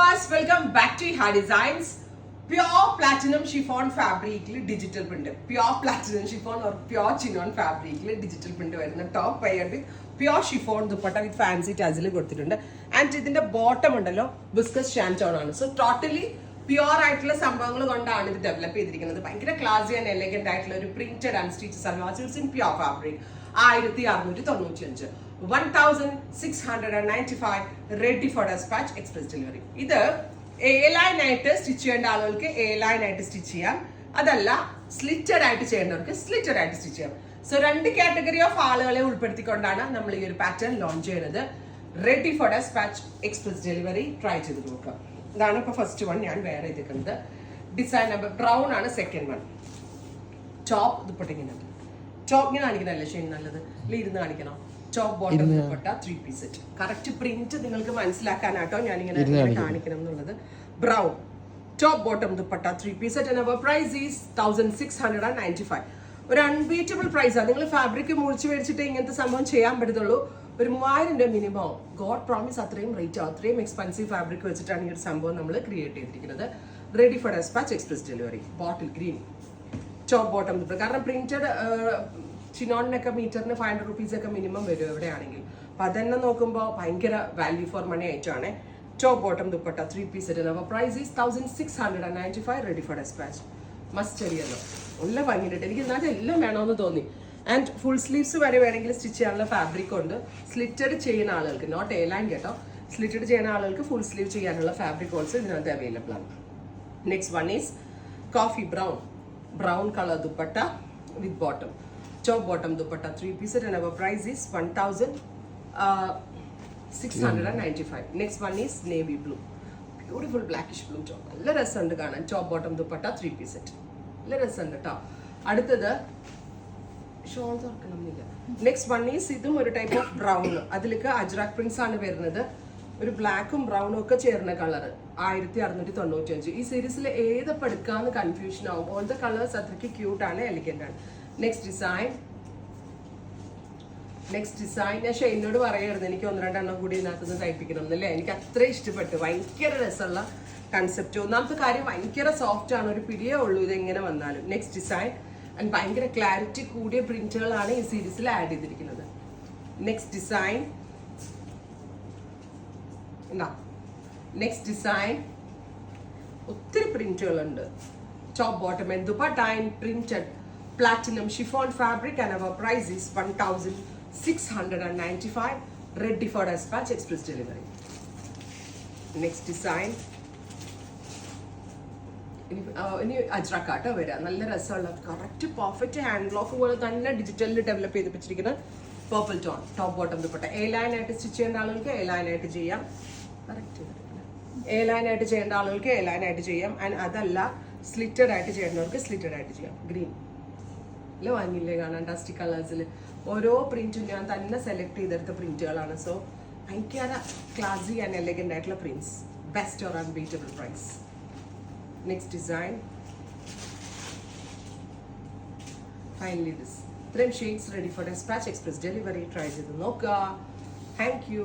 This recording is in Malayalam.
viewers, welcome back to Iha Designs. Pure platinum chiffon fabric digital print. Pure platinum chiffon or pure chinon fabric digital print വരുന്ന ടോപ്പ് ആയിട്ട് പ്യുവർ ഷിഫോൺ ദുപ്പട്ട വിത്ത് ഫാൻസി ടാസിൽ കൊടുത്തിട്ടുണ്ട്. ആൻഡ് ഇതിന്റെ ബോട്ടം ഉണ്ടല്ലോ ബിസ്കസ് ഷാൻറ്റോൺ ആണ്. സോ ടോട്ടലി പ്യുവർ ആയിട്ടുള്ള സംഭവങ്ങൾ കൊണ്ടാണ് ഇത് ഡെവലപ്പ് ചെയ്തിരിക്കുന്നത്. ഭയങ്കര ക്ലാസി ആൻഡ് എലഗന്റ് ആയിട്ടുള്ള ഒരു printed and stitch salwar suits in pure fabric 1695 1695 ready for dispatch express delivery. ഇത് എ ലൈൻ ആയിട്ട് സ്റ്റിച്ച് ചെയ്യേണ്ട ആളുകൾക്ക് എ ലൈൻ ആയിട്ട് സ്റ്റിച്ച് ചെയ്യാം, അതല്ല സ്ലിറ്റഡ് ആയിട്ട് ചെയ്യേണ്ടവർക്ക് സ്ലിറ്റഡ് ആയിട്ട് സ്റ്റിച്ച് ചെയ്യാം. സോ രണ്ട് കാറ്റഗറി ഓഫ് ആളുകളെ ഉൾപ്പെടുത്തിക്കൊണ്ടാണ് നമ്മൾ ഈ ഒരു പാറ്റേൺ ലോഞ്ച് ചെയ്യുന്നത്. Ready for dispatch express delivery try ചെയ്ത് നോക്കാം. ഇതാണ് ഇപ്പൊ ഫസ്റ്റ് വൺ ഞാൻ വെയർ ചെയ്തിരിക്കുന്നത്. ഡിസൈൻ നമ്പർ ബ്രൗൺ ആണ് സെക്കൻഡ് വൺ. ടോപ്പ് ദുപ്പട്ട ഇങ്ങനെ ടോപ്പ് ഇങ്ങനെ കാണിക്കണല്ലേ ഷെയ്ൻ നല്ലത് ഇരുന്ന് കാണിക്കണം. Top bottom dupatta 3 piece set. Correct print നിങ്ങൾക്ക് മനസ്സിലാക്കാനാട്ടോ ഞാനിങ്ങനെ കാണിക്കണം എന്നുള്ളത്. Brown top bottom dupatta 3 piece set and our price is 1695. ഒരു അൺബീറ്റബിൾ പ്രൈസാണ്. നിങ്ങൾ ഫാബ്രിക് മുറിച്ച് മേടിച്ചിട്ട് ഇങ്ങനത്തെ സംഭവം ചെയ്യാൻ പറ്റത്തുള്ളൂ. ഒരു 3000 രൂപ മിനിമം. ഗോഡ് പ്രോമിസ് അത്രയും റേറ്റ് ആവും. അത്രയും എക്സ്പെൻസീവ് ഫാബ്രിക് വെച്ചിട്ടാണ് ഈ ഒരു സംഭവം നമ്മൾ ക്രിയേറ്റ് ചെയ്തിരിക്കുന്നത്. Ready for dispatch express delivery. Bottle green top bottom dupatta. കാരണം പ്രിന്റഡ് ചിനോണിനൊക്കെ മീറ്ററിന് 500 rupees ഒക്കെ മിനിമം വരും എവിടെയാണെങ്കിൽ. അപ്പൊ അതെന്നെ നോക്കുമ്പോൾ ഭയങ്കര വാല്യൂ ഫോർ മണി ആയിട്ടാണ്. Top bottom dupatta 3 piece set. Our price is 1695. Ready for despatch. Must അറിയാലോ നല്ല ഭംഗിയിട്ട് എനിക്ക് ഇതിനകത്ത് എല്ലാം വേണമെന്ന് തോന്നി. ആൻഡ് ഫുൾ സ്ലീവ്സ് വരെ വേണമെങ്കിൽ സ്റ്റിച്ച് ചെയ്യാനുള്ള ഫാബ്രിക് ഉണ്ട്. സ്ലിറ്റഡ് ചെയ്യുന്ന ആളുകൾക്ക്, നോട്ട് എ ലൈൻ കേട്ടോ, സ്ലിറ്റഡ് ചെയ്യുന്ന ആളുകൾക്ക് ഫുൾ സ്ലീവ് ചെയ്യാനുള്ള ഫാബ്രിക് ഓൾസോ ഇതിനകത്ത് അവൈലബിൾ ആണ്. Next one is coffee brown colour dupatta with bottom. Top bottom dupatta 3 piece and our price is 1695. Next one is navy blue. Beautiful blackish blue top. നല്ല രസമുണ്ട് കാണാൻ. Top bottom dupatta 3 piece set. നല്ല രസമുണ്ട് കേട്ടോ. അടുത്തത് ഷോൾ തുറക്കണമെന്നില്ല. നെക്സ്റ്റ് വൺ ഈസ് ഇതും ഒരു ടൈപ്പ് ഓഫ് ബ്രൗൺ. അതിലേക്ക് അജ്രാക് പ്രിന്റ്സ് ആണ് വരുന്നത്. ഒരു ബ്ലാക്കും ബ്രൗണും ഒക്കെ ചേർന്ന കളർ 1695. ഈ സീരീസിൽ ഏതപ്പോൾ എടുക്കാന്ന് കൺഫ്യൂഷൻ ആവും. ഓൾ ദ കളേഴ്സ് അത്രയ്ക്ക് ക്യൂട്ട് ആണ്, എലിഗന്റ് ആണ്. നെക്സ്റ്റ് ഡിസൈൻ ഞാൻ ഷെയ്നോട് പറയായിരുന്നു എനിക്ക് 1-2 കൂടി ഇതിനകത്തുനിന്ന് തയ്പ്പിക്കണം എന്നല്ലേ. എനിക്ക് അത്ര ഇഷ്ടപ്പെട്ടു. ഭയങ്കര രസമുള്ള കൺസെപ്റ്റ്. ഒന്നാമത്തെ കാര്യം ഭയങ്കര സോഫ്റ്റ് ആണ്, ഒരു പിടിയേ ഉള്ളൂ ഇത് എങ്ങനെ വന്നാലും. നെക്സ്റ്റ് ഡിസൈൻ ആൻഡ് ഭയങ്കര ക്ലാരിറ്റി കൂടിയ പ്രിന്റുകളാണ് ഈ സീരീസിൽ ആഡ് ചെയ്തിരിക്കുന്നത്. നെക്സ്റ്റ് ഡിസൈൻ ഒത്തിരി പ്രിന്റുകളുണ്ട്. Top bottom and dupatta in printed platinum chiffon fabric and our price is 1695. Ready for dispatch express delivery. Next design ഇനി അജ്രക്കാട്ട വരാം. നല്ല രസമുള്ള കറക്റ്റ് പെർഫെക്റ്റ് ഹാൻഡ് ബ്ലോക്ക് പോലെ തന്നെ ഡിജിറ്റലിൽ ഡെവലപ്പ് ചെയ്ത് വെച്ചിരിക്കുന്ന purple tone. Top bottom dupatta A line ആയിട്ട് സ്റ്റിച്ച് ചെയ്യേണ്ട ആളുകൾക്ക് എ ലൈൻ ആയിട്ട് ചെയ്യാം. കറക്റ്റ് എ ലൈൻ ആയിട്ട് ചെയ്യേണ്ട ആളുകൾക്ക് എ ലൈൻ ആയിട്ട് ചെയ്യാം. ആൻഡ് അതല്ല സ്ലിറ്റഡ് ആയിട്ട് ചെയ്യേണ്ടവർക്ക് സ്ലിറ്റഡ് ആയിട്ട് ചെയ്യാം. ഗ്രീൻ വാങ്ങിയില്ലേ കാണാൻ ഡസ്റ്റി കളേഴ്സിൽ. ഓരോ പ്രിന്റും ഞാൻ തന്നെ സെലക്ട് ചെയ്തെടുത്ത പ്രിന്റുകളാണ്. സോ ഭയങ്കര ക്ലാസി ആൻഡ് എലഗന്റ് ആയിട്ടുള്ള prints. Best or unbeatable price. Next design finally this. ഇത്രയും shades ready for dispatch express delivery. Try ചെയ്ത് നോക്കുക. Thank U.